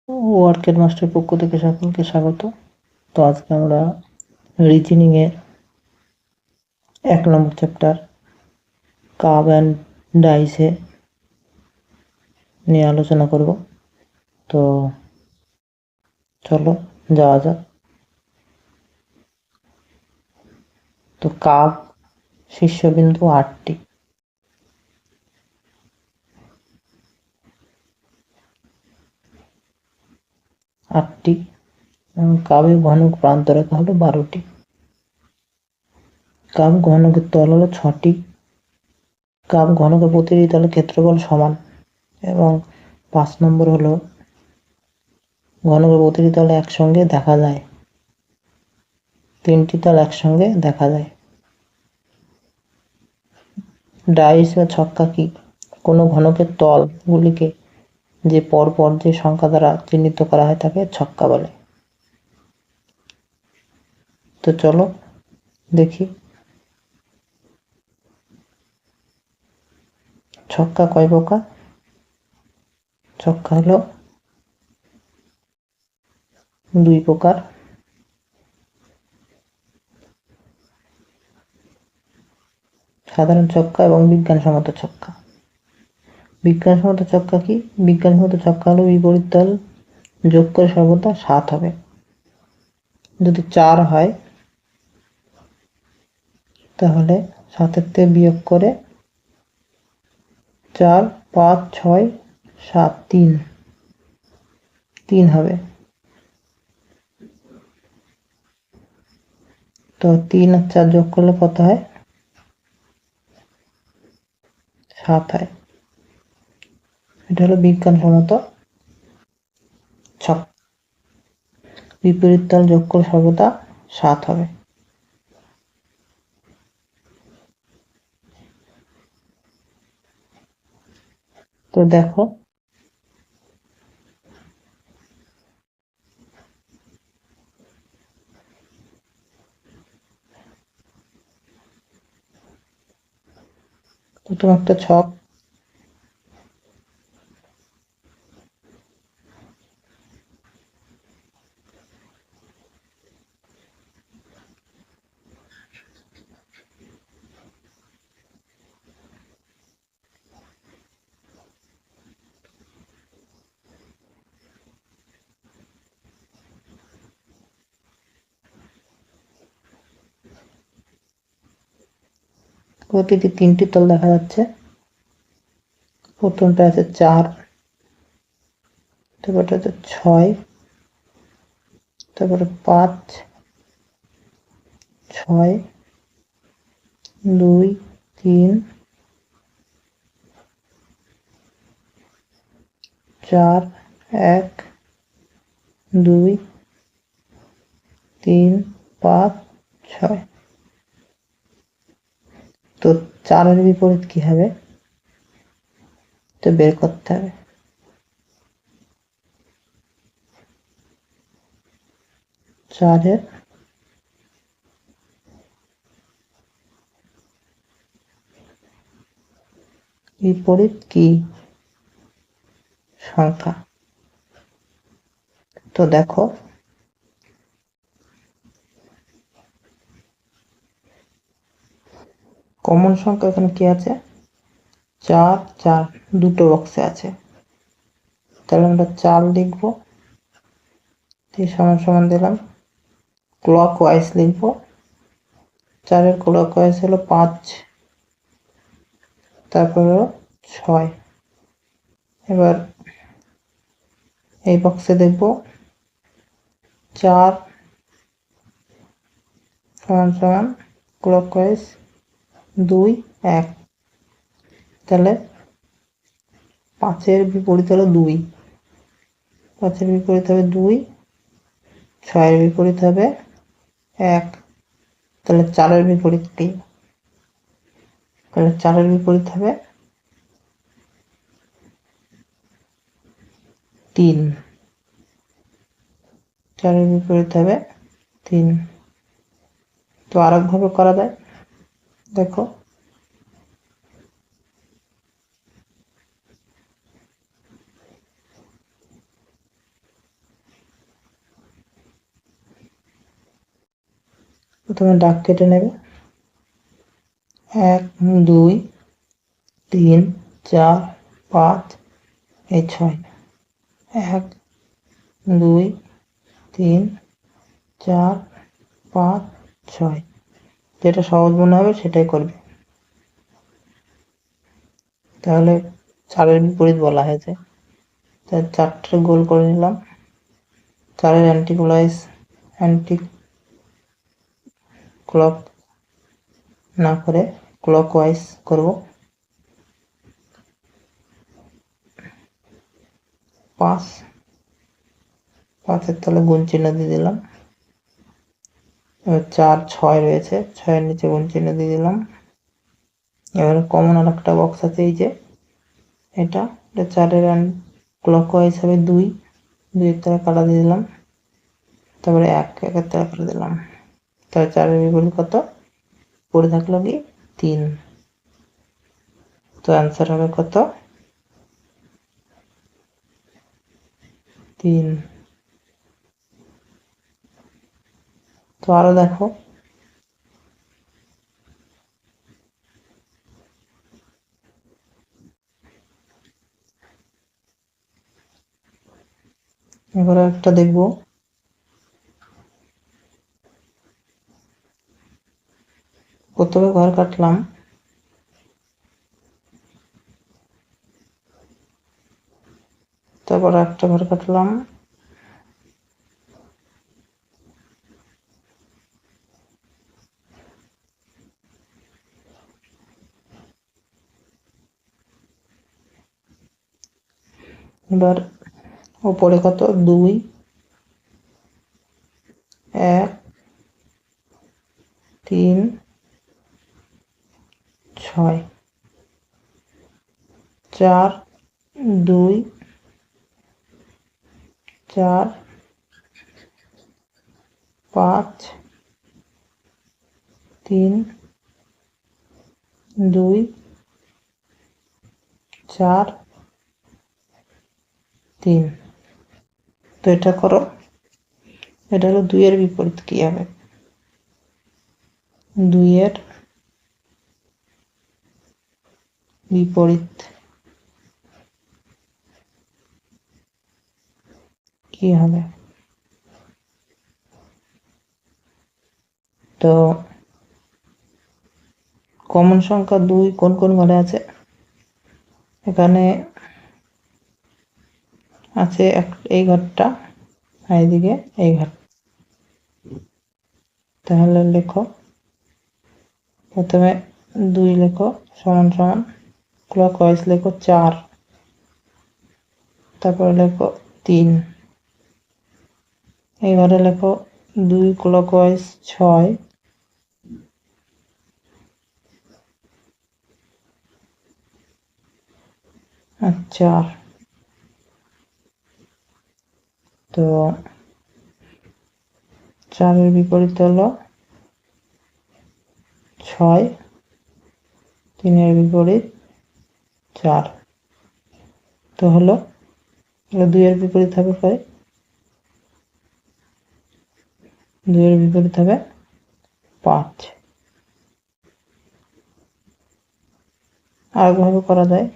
ওয়ার্কের মাস্টার পক্ষ থেকে সকলকে স্বাগত। তো আজকে আমরা রিজনিং এর 1 নম্বর চ্যাপ্টার কার্ভ অ্যান্ড ডাইসে নিয়ে আলোচনা করব। তো চলো যাওয়া যাক। তো কার্ভ শীর্ষবিন্দু 8টি, এবং কার্ভের ঘনক প্রান্তরেখা হলো 12টি। কার্ভ ঘনকের তল হলো 6টি। কার্ভ ঘনকের প্রতিটি তলের ক্ষেত্রফল সমান। এবং 5 নম্বর হলো ঘনকের প্রতিটি তল একসঙ্গে দেখা যায়। 3টি তল একসঙ্গে দেখা যায়। ডাইস বা ছক্কা কি? কোনো ঘনকের তলগুলিকে যে পরপর যে সংখ্যা দ্বারা চিহ্নিত করা হয় তাকে ছক্কা বলে। তো চলো দেখি ছক্কা কয় প্রকার। ছক্কা হলো 2 প্রকার। সাধারণ ছক্কা এবং বিজ্ঞানসম্মত ছক্কা। বিজ্ঞানসম্মত ছক্কা কি? বিজ্ঞানসম্মত ছক্কা হলো বিপরীত তল যোগ করে সর্বদা 7 হবে। যদি 4 হয় তাহলে 7-এর থেকে বিয়োগ করে 4, 5, 6, 7, 3 হবে। তো 3 আর 4 যোগ করলে কত হয়? 7 হয়। এটা হলো বিজ্ঞানসম্মত ছক্কা। বিপরীত তল যোগ করে সর্বদা 7 হবে। তো দেখো প্রথম একটা ছক, প্রতিটি 3টি তল দেখা যাচ্ছে। প্রথমটা আছে 4, তারপরটা আছে 6, তারপরে 5, 6, 2, 3, 4, 1, 2, 3, 5, 6। তো 4-এর বিপরীত কি হবে? তো বের করতে হবে। 4-এর বিপরীত কি সংখ্যা? তো দেখো কমন সংখ্যা এখানে কি আছে? 4, 4 দুটো বক্সে আছে, তাহলে আমরা 4 লিখবো। সমান সমান দিলাম, ক্লক ওয়াইজ লিখবো। 4-এর ক্লক ওয়াইজ হলো 5, তারপর হলো 6। এবার এই বক্সে দেখবো 4 সমান সমান ক্লক ওয়াইজ 2, 1। তাহলে 5-এর বিপরীত হলো 2, 5-এর বিপরীত হবে 2, 6-এর বিপরীত হবে 1। তাহলে 4-এর বিপরীত কি? তাহলে 4-এর বিপরীত হবে 3, 4-এর বিপরীত হবে 3। তো আরেকভাবে করা যায়, দেখো প্রথমে দাগ কেটে নেবে। 1 2 3 4 5 এই 6। 1 2 3 4 5 6, যেটা সহজ মনে হবে সেটাই করবে। তাহলে 4-এর বিপরীত বলা হয়েছে, তাই 4টে গোল করে নিলাম। 4-এর অ্যান্টি ক্লক না করে ক্লকওয়াইজ করব। 5-এর তলে গুণ চিহ্ন দিয়ে দিলাম। এবার 4 6 রয়েছে, 6-এর নিচে গুণ চিহ্ন দিয়ে দিলাম। এবার কমন আর একটা বক্স আছে, এই যে এটা 4-এর ক্লকওয়াইজ হবে 2, 2-এর তলে কাটা দিয়ে দিলাম। তারপরে 1-1-এর তলে কাটা দিলাম। তাহলে 4-এর বিপরীত কত পড়ে থাকলো কি 3। তো অ্যান্সার হবে কত 3। তো আরো দেখো, এবারে একটা দেখবো। প্রথমে ঘর কাটলাম, তারপর একটা ঘর কাটলাম, এবার ওপরে কত 2 1 3 6 4 2 4 5 3 2 4 3। তো এটা করো, এটা হলো 2-এর বিপরীত কি হবে? 2-এর বিপরীত কি হবে? তো কমন সংখ্যা 2 কোন কোন ঘরে আছে? এখানে আছে এই ঘরটা, আর এদিকে এই ঘর। তাহলে লেখো, প্রথমে 2 লেখো সমান সমান ক্লকওয়াইজ লেখো 4, তারপরে লেখো 3, এই ঘরে লেখো 2 ক্লকওয়াইজ 6, আর 4। তো 4-এর বিপরীত হলো 6, 3-এর বিপরীত 4। তো হলো 2-এর বিপরীত হবে 2-এর বিপরীত হবে 5। আরেকভাবে করা যায়,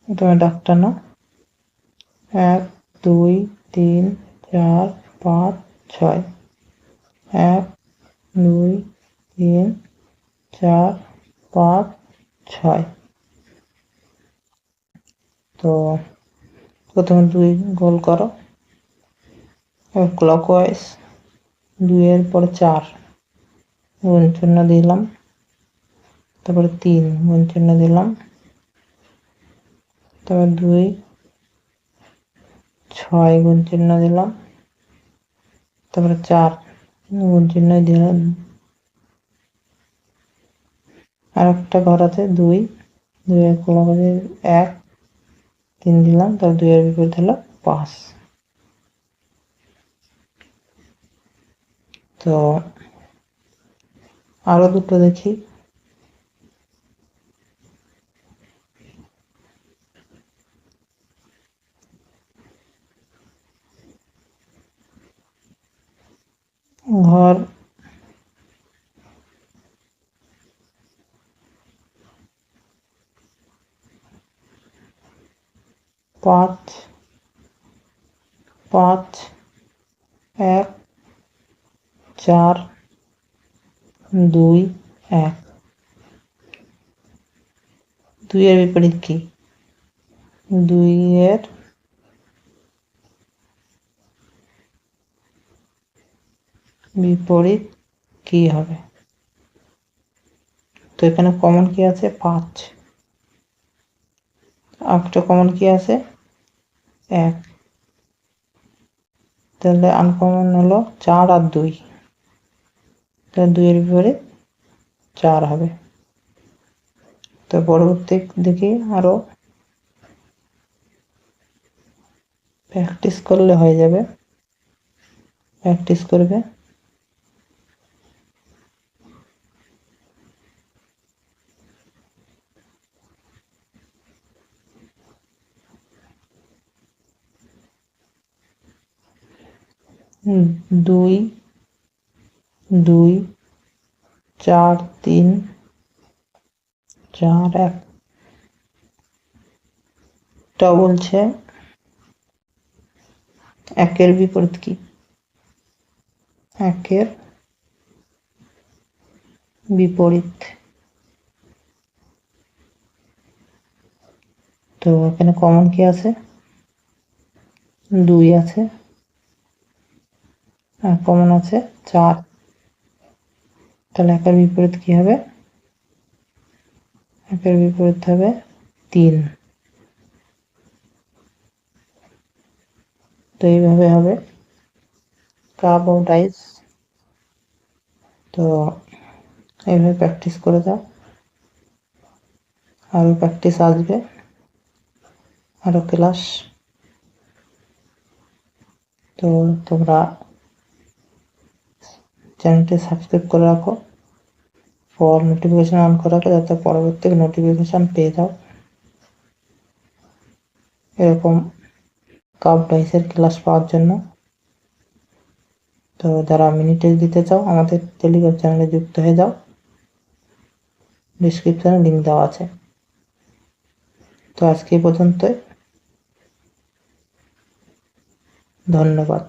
তুমি ডাকটা নাও। 1 2 3 4 5 6, 1 2 3 4 5 6। তো প্রথমে 2 গোল করো, ক্লকওয়াইজ 2-এর পরে 4 গুণ চিহ্ন দিলাম, তারপরে 3 গুণ চিহ্ন দিলাম, তারপর 2 6 গুণ চিহ্ন দিলাম, তারপরে 4 গুণ চিহ্ন দিলাম। আর একটা ঘর আছে 2, 2-এর ক্লকওয়াইজ 1 3 দিলাম, তারপর 2-এর বিপরীত হলো 5। তো আরো দুটো দেখি। ঘর, পাঁচ, পাঁচ, এক, চার, দুই, এক। দুইয়ের বিপরীত কি? দুইয়ের বিপরীত কি হবে? তো এখানে কমন কি আছে? 5। একটা কমন কি আছে? 1। তাহলে আনকমন হলো 4 আর 2। তাহলে 2 এর বিপরীত 4 হবে। তো পরবর্তী দেখি আরো প্র্যাকটিস করলে হয়ে যাবে। প্র্যাকটিস করবে। দুই, 2, 4, 3, 4, 1। টা বলছে 1-এর বিপরীত কি? 1-এর বিপরীত। তো এখানে কমন কি আছে? 2 আছে, আর কমন আছে 4। তাহলে 1-এর বিপরীত কি হবে? 1-এর বিপরীত হবে 3। তো এইভাবে হবে কাপ ও ডাইস। তো এইভাবে প্র্যাকটিস করে দাও। আরো প্র্যাকটিস আসবে, আরো ক্লাস। তো তোমরা চ্যানেলটি সাবস্ক্রাইব করে রাখো, ফর নোটিফিকেশন অন করে রাখো, যাতে পরবর্তী নোটিফিকেশন পেয়ে যাও এরকম কাপ ডাইসের ক্লাস পাওয়ার জন্য। তো যারা মিনি টেস্ট দিতে চাও আমাদের টেলিগ্রাম চ্যানেলে যুক্ত হয়ে যাও, ডিসক্রিপশনে লিঙ্ক দেওয়া আছে। তো আজকে এই পর্যন্তই, ধন্যবাদ।